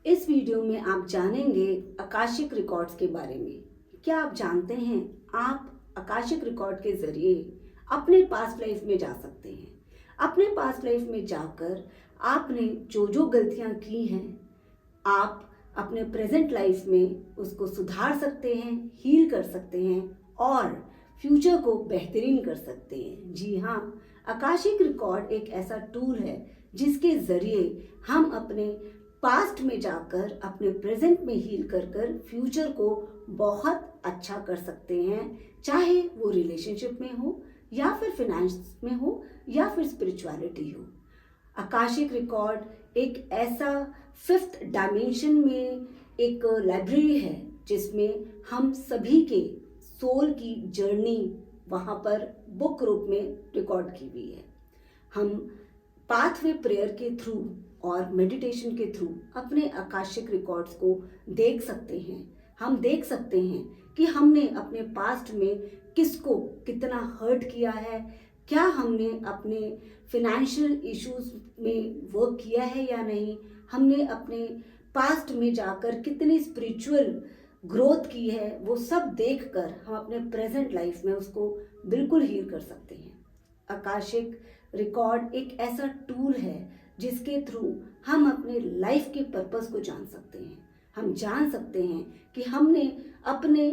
इस वीडियो में आप जानेंगे आकाशिक रिकॉर्ड्स के बारे में। क्या आप जानते हैं आप आकाशिक रिकॉर्ड के जरिए अपने पास्ट लाइफ में जा सकते हैं। अपने पास्ट लाइफ में जाकर आपने जो जो गलतियां की हैं आप अपने प्रेजेंट लाइफ में उसको सुधार सकते हैं, हील कर सकते हैं और फ्यूचर को बेहतरीन कर सकते हैं। जी हाँ, आकाशिक रिकॉर्ड एक ऐसा टूल है जिसके ज़रिए हम अपने पास्ट में जाकर अपने प्रेजेंट में हील कर कर फ्यूचर को बहुत अच्छा कर सकते हैं, चाहे वो रिलेशनशिप में हो या फिर फिनेंस में हो या फिर स्पिरिचुअलिटी हो। आकाशिक रिकॉर्ड एक ऐसा फिफ्थ डायमेंशन में एक लाइब्रेरी है जिसमें हम सभी के सोल की जर्नी वहाँ पर बुक रूप में रिकॉर्ड की हुई है। हम पाथवे प्रेयर के थ्रू और मेडिटेशन के थ्रू अपने आकाशिक रिकॉर्ड्स को देख सकते हैं। हम देख सकते हैं कि हमने अपने पास्ट में किसको कितना हर्ट किया है, क्या हमने अपने फिनेंशियल इश्यूज में वर्क किया है या नहीं, हमने अपने पास्ट में जाकर कितनी स्पिरिचुअल ग्रोथ की है, वो सब देखकर हम अपने प्रेजेंट लाइफ में उसको बिल्कुल हील कर सकते हैं। आकाशिक रिकॉर्ड एक ऐसा टूल है जिसके थ्रू हम अपने लाइफ के पर्पस को जान सकते हैं। हम जान सकते हैं कि हमने अपने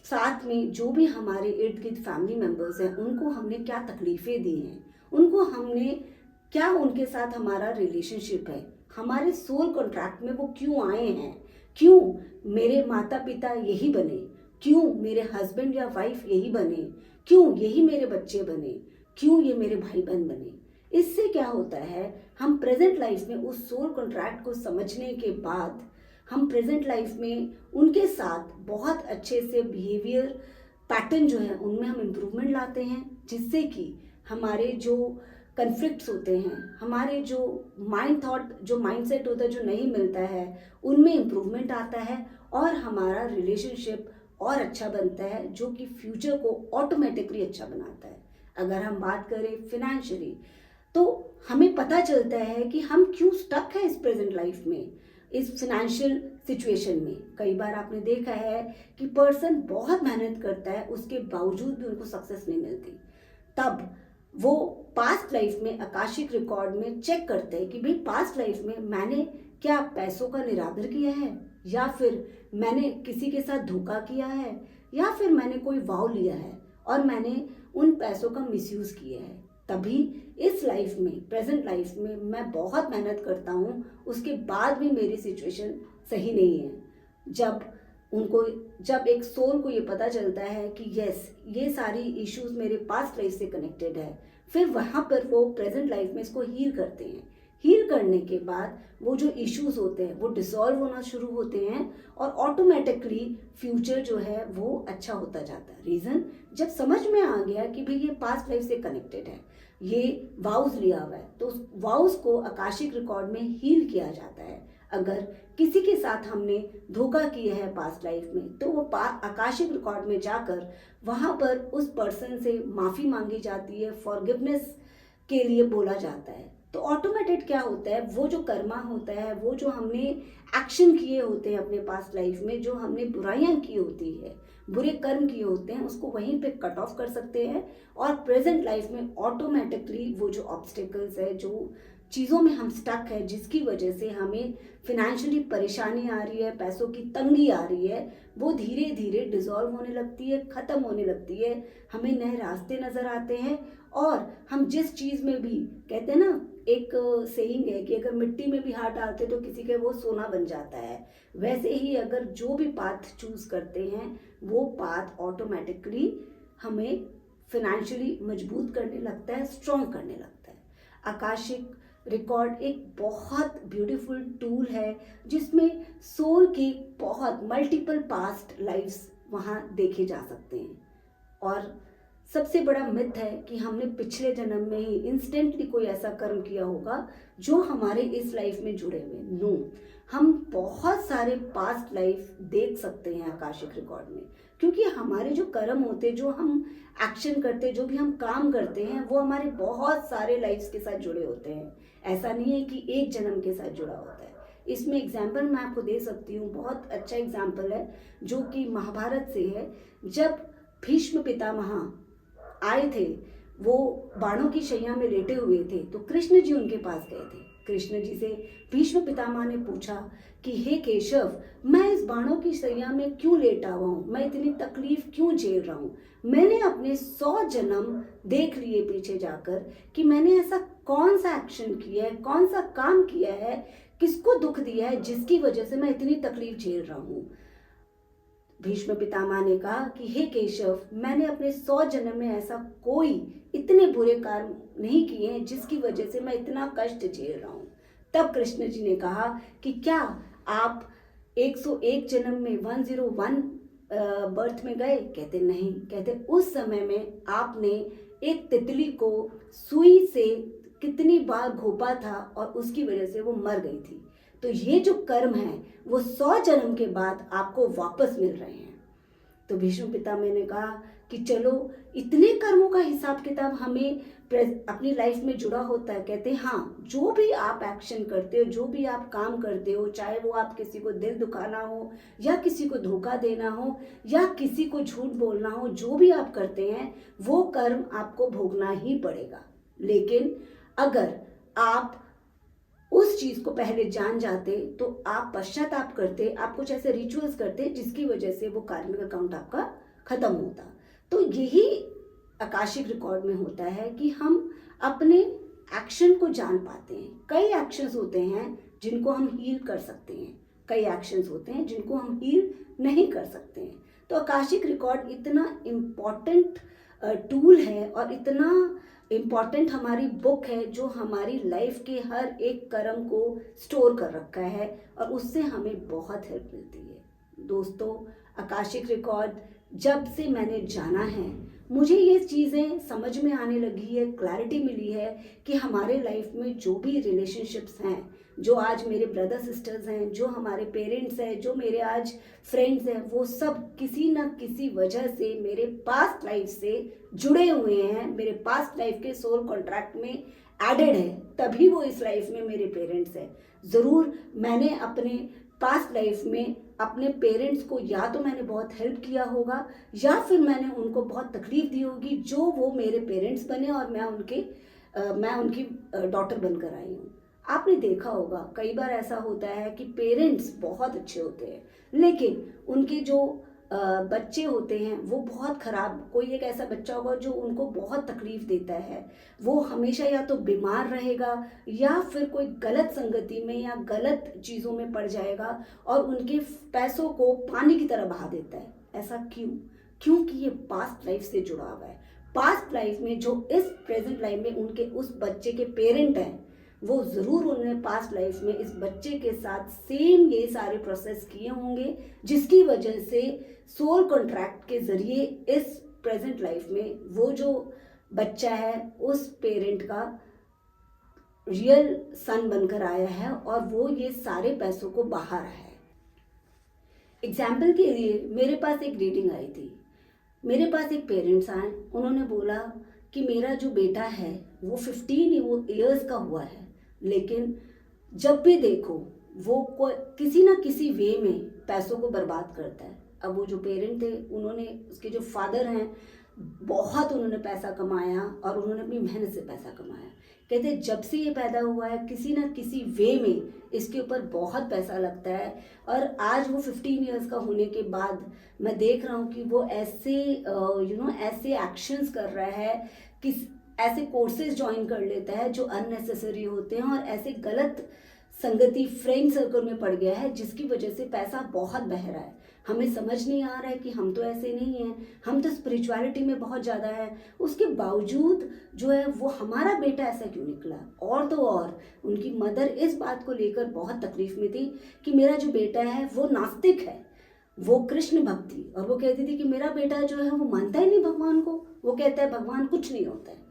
साथ में जो भी हमारे इर्द गिर्द फैमिली मेम्बर्स हैं उनको हमने क्या तकलीफ़ें दी हैं, उनको हमने क्या, उनके साथ हमारा रिलेशनशिप है, हमारे सोल कॉन्ट्रैक्ट में वो क्यों आए हैं, क्यों मेरे माता पिता यही बने, क्यों मेरे हस्बैंड या वाइफ यही बने, क्यों यही मेरे बच्चे बने, क्यों ये मेरे भाई बहन बने। इससे क्या होता है, हम प्रेजेंट लाइफ में उस सोल कॉन्ट्रैक्ट को समझने के बाद हम प्रेजेंट लाइफ में उनके साथ बहुत अच्छे से बिहेवियर पैटर्न जो है उनमें हम इम्प्रूवमेंट लाते हैं, जिससे कि हमारे जो कन्फ्लिक्ट्स होते हैं, हमारे जो माइंड थॉट, जो माइंडसेट होता है जो नहीं मिलता है, उनमें इम्प्रूवमेंट आता है और हमारा रिलेशनशिप और अच्छा बनता है, जो कि फ्यूचर को ऑटोमेटिकली अच्छा बनाता है। अगर हम बात करें फिनेंशियली तो हमें पता चलता है कि हम क्यों स्टक है इस प्रेजेंट लाइफ में, इस फिनेंशियल सिचुएशन में। कई बार आपने देखा है कि पर्सन बहुत मेहनत करता है, उसके बावजूद भी उनको सक्सेस नहीं मिलती। तब वो पास्ट लाइफ में आकाशिक रिकॉर्ड में चेक करते हैं कि भाई पास्ट लाइफ में मैंने क्या पैसों का निरादर किया है, या फिर मैंने किसी के साथ धोखा किया है, या फिर मैंने कोई वाव लिया है और मैंने उन पैसों का मिसयूज किया है। तभी इस लाइफ में, प्रेजेंट लाइफ में मैं बहुत मेहनत करता हूँ, उसके बाद भी मेरी सिचुएशन सही नहीं है। जब एक सोल को ये पता चलता है कि यस, ये सारी इश्यूज मेरे पास्ट लाइफ से कनेक्टेड है, फिर वहाँ पर वो प्रेजेंट लाइफ में इसको हील करते हैं। हील करने के बाद वो जो इश्यूज होते हैं वो डिसॉल्व होना शुरू होते हैं और ऑटोमेटिकली फ्यूचर जो है वो अच्छा होता जाता है। रीज़न, जब समझ में आ गया कि भाई ये पास्ट लाइफ से कनेक्टेड है, ये वाउस लिया हुआ है, तो उस वाउस को आकाशिक रिकॉर्ड में हील किया जाता है। अगर किसी के साथ हमने धोखा किया है पास्ट लाइफ में, तो वो आकाशिक रिकॉर्ड में जाकर वहाँ पर उस पर्सन से माफ़ी मांगी जाती है, फॉरगिवनेस के लिए बोला जाता है। तो ऑटोमेटेड क्या होता है, वो जो कर्मा होता है, वो जो हमने एक्शन किए होते हैं अपने पास्ट लाइफ में, जो हमने बुराइयां की होती है, बुरे कर्म किए होते हैं, उसको वहीं पे कट ऑफ कर सकते हैं और प्रेजेंट लाइफ में ऑटोमेटिकली वो जो ऑब्स्टेकल्स है, जो चीज़ों में हम स्टक है, जिसकी वजह से हमें फिनेंशियली परेशानी आ रही है, पैसों की तंगी आ रही है, वो धीरे धीरे डिसॉल्व होने लगती है, ख़त्म होने लगती है। हमें नए रास्ते नज़र आते हैं और हम जिस चीज़ में भी, कहते हैं ना, एक सेइंग है कि अगर मिट्टी में भी हाथ डालते तो किसी के वो सोना बन जाता है, वैसे ही अगर जो भी पाथ चूज़ करते हैं वो पाथ ऑटोमेटिकली हमें फिनेंशियली मजबूत करने लगता है, स्ट्रॉन्ग करने लगता है। आकाशिक रिकॉर्ड एक बहुत ब्यूटीफुल टूल है जिसमें सोल के बहुत मल्टीपल पास्ट लाइफ्स वहाँ देखे जा सकते हैं। और सबसे बड़ा मिथ है कि हमने पिछले जन्म में ही इंस्टेंटली कोई ऐसा कर्म किया होगा जो हमारे इस लाइफ में जुड़े हुए। नो, हम बहुत सारे पास्ट लाइफ देख सकते हैं आकाशिक रिकॉर्ड में, क्योंकि हमारे जो कर्म होते हैं, जो हम एक्शन करते हैं, जो भी हम काम करते हैं, वो हमारे बहुत सारे लाइफ्स के साथ जुड़े होते हैं। ऐसा नहीं है कि एक जन्म के साथ जुड़ा होता है। इसमें एग्जाम्पल मैं आपको दे सकती हूँ, बहुत अच्छा एग्जाम्पल है जो कि महाभारत से है। जब भीष्म पितामह आए थे, वो बाणों की शैया में लेटे हुए थे, तो कृष्ण जी उनके पास गए थे। कृष्ण जी से भीष्म पितामह ने पूछा कि हे केशव, मैं इस बाणों की शैया में क्यों लेटा हुआ हूँ, मैं इतनी तकलीफ क्यों झेल रहा हूँ। मैंने अपने 100 जन्म देख लिए पीछे जाकर कि मैंने ऐसा कौन सा एक्शन किया है, कौन सा काम किया है, किसको दुख दिया है जिसकी वजह से मैं इतनी तकलीफ झेल रहा हूँ। भीष्म पितामह ने कहा कि हे केशव, मैंने अपने 100 जन्म में ऐसा कोई इतने बुरे कर्म नहीं किए हैं जिसकी वजह से मैं इतना कष्ट झेल रहा हूँ। तब कृष्ण जी ने कहा कि क्या आप 101 जन्म में 101 बर्थ में गए? कहते नहीं। कहते उस समय में आपने एक तितली को सुई से कितनी बार घोंपा था और उसकी वजह से वो मर गई थी। तो ये जो कर्म है वो 100 जन्म के बाद आपको वापस मिल रहे हैं। तो भीष्म पितामह ने कहा कि चलो, इतने कर्मों का हिसाब किताब हमें अपनी लाइफ में जुड़ा होता है। कहते हैं हाँ, जो भी आप एक्शन करते हो, जो भी आप काम करते हो, चाहे वो आप किसी को दिल दुखाना हो या किसी को धोखा देना हो या किसी को झूठ बोलना हो, जो भी आप करते हैं वो कर्म आपको भोगना ही पड़ेगा। लेकिन अगर आप उस चीज को पहले जान जाते तो आप पश्चाताप करते, आप कुछ ऐसे रिचुअल्स करते जिसकी वजह से वो कार्मिक अकाउंट आपका खत्म होता। तो यही आकाशिक रिकॉर्ड में होता है कि हम अपने एक्शन को जान पाते हैं। कई एक्शंस होते हैं जिनको हम हील कर सकते हैं, कई एक्शंस होते हैं जिनको हम हील नहीं कर सकते हैं। तो आकाशिक रिकॉर्ड इतना इम्पॉर्टेंट टूल है और इतना इम्पॉर्टेंट हमारी बुक है जो हमारी लाइफ के हर एक कर्म को स्टोर कर रखा है और उससे हमें बहुत हेल्प मिलती है। दोस्तों, आकाशिक रिकॉर्ड जब से मैंने जाना है, मुझे ये चीज़ें समझ में आने लगी है, क्लैरिटी मिली है कि हमारे लाइफ में जो भी रिलेशनशिप्स हैं, जो आज मेरे ब्रदर सिस्टर्स हैं, जो हमारे पेरेंट्स हैं, जो मेरे आज फ्रेंड्स हैं, वो सब किसी न किसी वजह से मेरे पास्ट लाइफ से जुड़े हुए हैं, मेरे पास्ट लाइफ के सोल कॉन्ट्रैक्ट में एडेड है, तभी वो इस लाइफ में मेरे पेरेंट्स हैं। ज़रूर मैंने अपने पास्ट लाइफ में अपने पेरेंट्स को या तो मैंने बहुत हेल्प किया होगा या फिर मैंने उनको बहुत तकलीफ दी होगी जो वो मेरे पेरेंट्स बने और मैं उनकी डॉटर बनकर आई हूँ। आपने देखा होगा कई बार ऐसा होता है कि पेरेंट्स बहुत अच्छे होते हैं लेकिन उनके जो बच्चे होते हैं वो बहुत ख़राब, कोई एक ऐसा बच्चा होगा जो उनको बहुत तकलीफ़ देता है। वो हमेशा या तो बीमार रहेगा या फिर कोई गलत संगति में या गलत चीज़ों में पड़ जाएगा और उनके पैसों को पानी की तरह बहा देता है। ऐसा क्यों? क्योंकि ये पास्ट लाइफ से जुड़ा हुआ है। पास्ट लाइफ में जो इस प्रेजेंट लाइफ में उनके उस बच्चे के पेरेंट हैं, वो ज़रूर उन्होंने पास्ट लाइफ में इस बच्चे के साथ सेम ये सारे प्रोसेस किए होंगे जिसकी वजह से सोल कॉन्ट्रैक्ट के ज़रिए इस प्रेजेंट लाइफ में वो जो बच्चा है उस पेरेंट का रियल सन बनकर आया है और वो ये सारे पैसों को बहा रहा है। एग्जाम्पल के लिए मेरे पास एक रीडिंग आई थी। मेरे पास एक पेरेंट्स आए, उन्होंने बोला कि मेरा जो बेटा है वो 15 ईयर्स का हुआ है लेकिन जब भी देखो वो किसी ना किसी वे में पैसों को बर्बाद करता है। अब वो जो पेरेंट थे, उन्होंने, उसके जो फादर हैं, बहुत उन्होंने पैसा कमाया और उन्होंने अपनी मेहनत से पैसा कमाया। कहते जब से ये पैदा हुआ है किसी ना किसी वे में इसके ऊपर बहुत पैसा लगता है और आज वो 15 ईयर्स का होने के बाद मैं देख रहा हूँ कि वो ऐसे ऐसे एक्शंस कर रहा है कि ऐसे कोर्सेज ज्वाइन कर लेता है जो अननेसेसरी होते हैं और ऐसे गलत संगति फ्रेंड सर्कल में पड़ गया है जिसकी वजह से पैसा बहुत बह रहा है। हमें समझ नहीं आ रहा है कि हम तो ऐसे नहीं हैं, हम तो स्पिरिचुअलिटी में बहुत ज़्यादा है, उसके बावजूद जो है वो हमारा बेटा ऐसा क्यों निकला। और तो और उनकी मदर इस बात को लेकर बहुत तकलीफ में थी कि मेरा जो बेटा है वो नास्तिक है, वो कृष्ण भक्ति, और वो कहती थी कि मेरा बेटा जो है वो मानता ही नहीं भगवान को, वो कहता है भगवान कुछ नहीं होता है।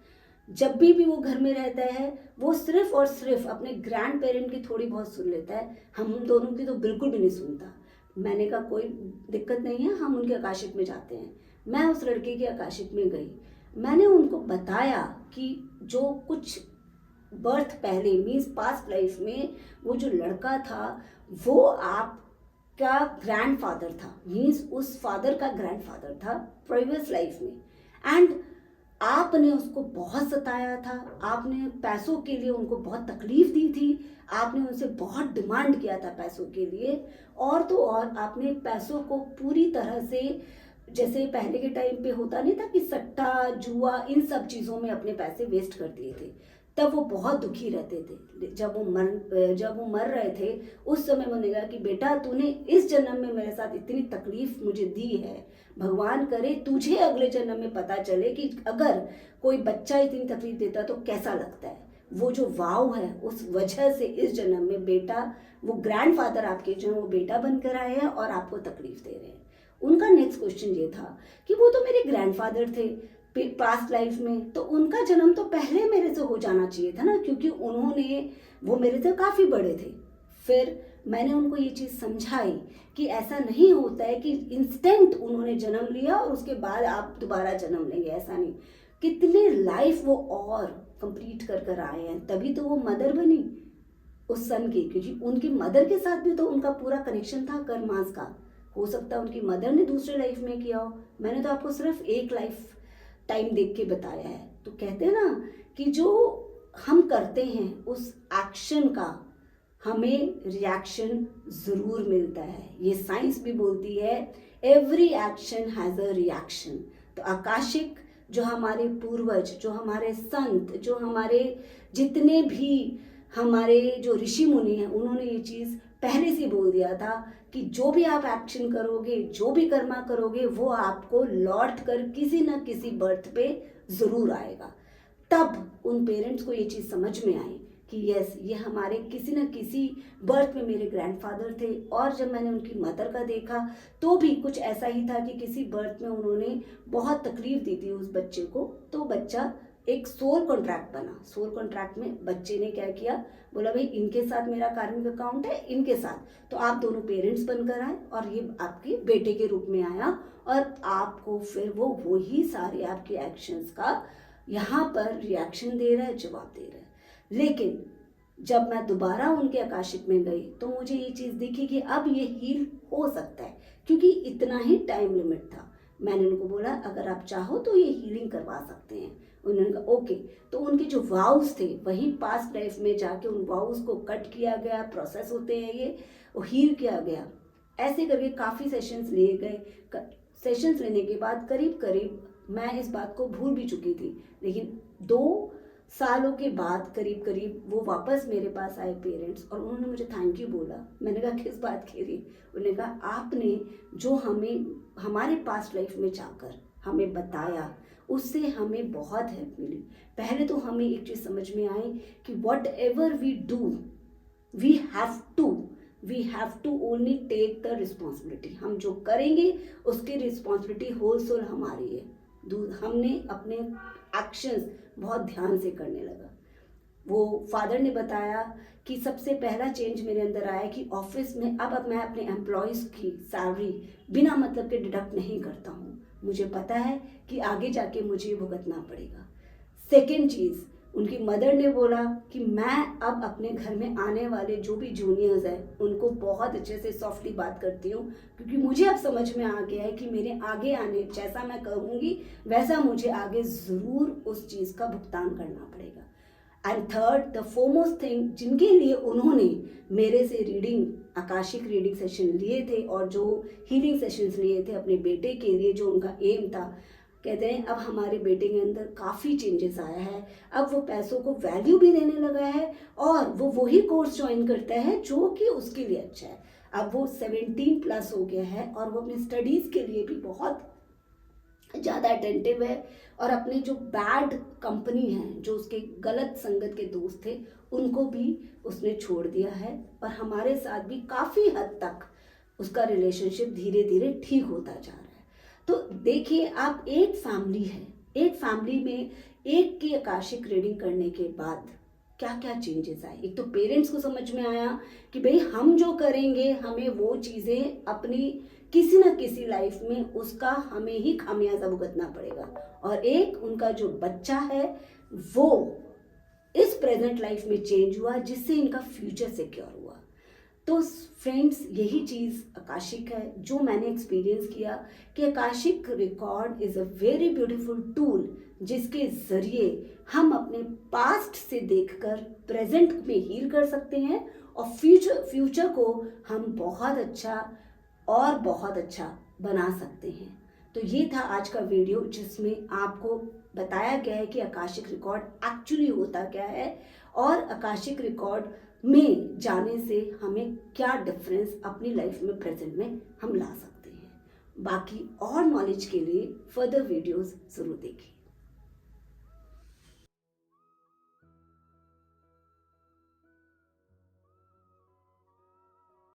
जब भी वो घर में रहता है वो सिर्फ और सिर्फ अपने ग्रैंड पेरेंट की थोड़ी बहुत सुन लेता है, हम दोनों की तो बिल्कुल भी नहीं सुनता। मैंने कहा कोई दिक्कत नहीं है, हम उनके आकाशिक में जाते हैं। मैं उस लड़के के आकाशिक में गई, मैंने उनको बताया कि जो कुछ बर्थ पहले मीन्स पास्ट लाइफ में वो जो लड़का था वो आपका ग्रैंडफादर था, मीन्स उस फादर का ग्रैंडफादर था प्रीवियस लाइफ में। एंड आपने उसको बहुत सताया था, आपने पैसों के लिए उनको बहुत तकलीफ दी थी, आपने उनसे बहुत डिमांड किया था पैसों के लिए, और तो और आपने पैसों को पूरी तरह से, जैसे पहले के टाइम पे होता नहीं था कि सट्टा जुआ इन सब चीज़ों में अपने पैसे वेस्ट कर दिए थे। तब वो बहुत दुखी रहते थे। जब वो मर रहे थे उस समय उन्होंने कहा कि बेटा तूने इस जन्म में मेरे साथ इतनी तकलीफ मुझे दी है, भगवान करे तुझे अगले जन्म में पता चले कि अगर कोई बच्चा इतनी तकलीफ देता तो कैसा लगता है। वो जो वाव है उस वजह से इस जन्म में बेटा, वो ग्रैंडफादर आपके जो है वो बेटा बनकर आए हैं और आपको तकलीफ दे रहे हैं। उनका नेक्स्ट क्वेश्चन ये था कि वो तो मेरे ग्रैंडफादर थे पास्ट लाइफ में, तो उनका जन्म तो पहले मेरे से हो जाना चाहिए था ना, क्योंकि वो मेरे से काफ़ी बड़े थे। फिर मैंने उनको ये चीज़ समझाई कि ऐसा नहीं होता है कि इंस्टेंट उन्होंने जन्म लिया और उसके बाद आप दोबारा जन्म लेंगे, ऐसा नहीं। कितने लाइफ वो और कंप्लीट कर कर आए हैं, तभी तो वो मदर बनी उस सन की, क्योंकि उनकी मदर के साथ भी तो उनका पूरा कनेक्शन था कर्मास का। हो सकता है उनकी मदर ने दूसरे लाइफ में किया हो, मैंने तो आपको सिर्फ एक लाइफ टाइम देख के बताया है। तो कहते हैं ना कि जो हम करते हैं उस एक्शन का हमें रिएक्शन ज़रूर मिलता है। ये साइंस भी बोलती है every action has a reaction. तो आकाशिक जो हमारे पूर्वज, जो हमारे संत, जो हमारे जितने भी हमारे जो ऋषि मुनि हैं, उन्होंने ये चीज़ पहले से बोल दिया था कि जो भी आप एक्शन करोगे, जो भी कर्मा करोगे, वो आपको लौट कर किसी न किसी बर्थ पे ज़रूर आएगा। तब उन पेरेंट्स को ये चीज़ समझ में आई कि यस, ये हमारे किसी न किसी बर्थ में मेरे ग्रैंडफादर थे। और जब मैंने उनकी मदर का देखा तो भी कुछ ऐसा ही था कि किसी बर्थ में उन्होंने बहुत तकलीफ दी थी उस बच्चे को, तो बच्चा एक सोल कॉन्ट्रैक्ट बना। सोल कॉन्ट्रैक्ट में बच्चे ने क्या किया, बोला भाई इनके साथ मेरा कार्मिक अकाउंट है, इनके साथ, तो आप दोनों पेरेंट्स बनकर आए और ये आपके बेटे के रूप में आया, और आपको फिर वो वही सारे आपके एक्शंस का यहाँ पर रिएक्शन दे रहा है, जवाब दे रहा है। लेकिन जब मैं दोबारा उनके आकाशिक में गई तो मुझे ये चीज़ दिखी कि अब ये हील हो सकता है, क्योंकि इतना ही टाइम लिमिट था। मैंने उनको बोला अगर आप चाहो तो ये हीलिंग करवा सकते हैं। उन्होंने कहा ओके। तो उनके जो वाउस थे वही पास्ट लाइफ में जाके उन वाउस को कट किया गया, प्रोसेस होते हैं ये, वो हील किया गया। ऐसे करके काफ़ी सेशंस लिए गए। सेशंस लेने के बाद करीब करीब मैं इस बात को भूल भी चुकी थी, लेकिन 2 सालों के बाद करीब करीब वो वापस मेरे पास आए पेरेंट्स, और उन्होंने मुझे थैंक यू बोला। मैंने कहा किस बात के लिए? उन्होंने कहा आपने जो हमें हमारे पास्ट लाइफ में जाकर हमें बताया उससे हमें बहुत हेल्प मिली। पहले तो हमें एक चीज़ समझ में आई कि whatever we do we have to only take the responsibility. हम जो करेंगे उसकी रिस्पॉन्सिबिलिटी होल सोल हमारी है। हमने अपने एक्शंस बहुत ध्यान से करने लगा। वो फादर ने बताया कि सबसे पहला चेंज मेरे अंदर आया कि ऑफिस में अब मैं अपने एम्प्लॉयज़ की सैलरी बिना मतलब के डिडक्ट नहीं करता हूँ। मुझे पता है कि आगे जाके मुझे भुगतना पड़ेगा। सेकेंड चीज़, उनकी मदर ने बोला कि मैं अब अपने घर में आने वाले जो भी जूनियर्स हैं उनको बहुत अच्छे से सॉफ्टली बात करती हूँ, क्योंकि मुझे अब समझ में आ गया है कि मेरे आगे आने जैसा मैं कहूँगी वैसा मुझे आगे ज़रूर उस चीज़ का भुगतान करना पड़ेगा। And third, the foremost thing, जिनके लिए उन्होंने मेरे से आकाशिक रीडिंग सेशन लिए थे और जो हीलिंग सेशंस लिए थे अपने बेटे के लिए, जो उनका एम था, कहते हैं अब हमारे बेटे के अंदर काफ़ी चेंजेस आया है। अब वो पैसों को वैल्यू भी देने लगा है और वो वही कोर्स ज्वाइन करता है जो कि उसके लिए अच्छा है। अब वो 17+ हो गया है और वो अपने स्टडीज़ के लिए भी बहुत ज़्यादा अटेंटिव है, और अपने जो बैड कंपनी है, जो उसके गलत संगत के दोस्त थे, उनको भी उसने छोड़ दिया है, और हमारे साथ भी काफ़ी हद तक उसका रिलेशनशिप धीरे धीरे ठीक होता जा रहा है। तो देखिए आप, एक फैमिली है, एक फैमिली में एक की आकाशिक रीडिंग करने के बाद क्या क्या चेंजेस आए। एक तो पेरेंट्स को समझ में आया कि भाई हम जो करेंगे हमें वो चीज़ें अपनी किसी न किसी लाइफ में उसका हमें ही खामियाजा भुगतना पड़ेगा। और एक उनका जो बच्चा है वो इस प्रेजेंट लाइफ में चेंज हुआ जिससे इनका फ्यूचर सिक्योर हुआ। तो फ्रेंड्स, यही चीज़ आकाशिक है जो मैंने एक्सपीरियंस किया कि Akashic record is a very beautiful tool जिसके ज़रिए हम अपने पास्ट से देखकर प्रेजेंट में हील कर सकते हैं और फ्यूचर को हम बहुत अच्छा और बहुत अच्छा बना सकते हैं। तो ये था आज का वीडियो जिसमें आपको बताया गया है कि आकाशिक रिकॉर्ड एक्चुअली होता क्या है और आकाशिक रिकॉर्ड में जाने से हमें क्या डिफरेंस अपनी लाइफ में प्रेजेंट में हम ला सकते हैं। बाकी और नॉलेज के लिए फर्दर वीडियोस ज़रूर देखिए।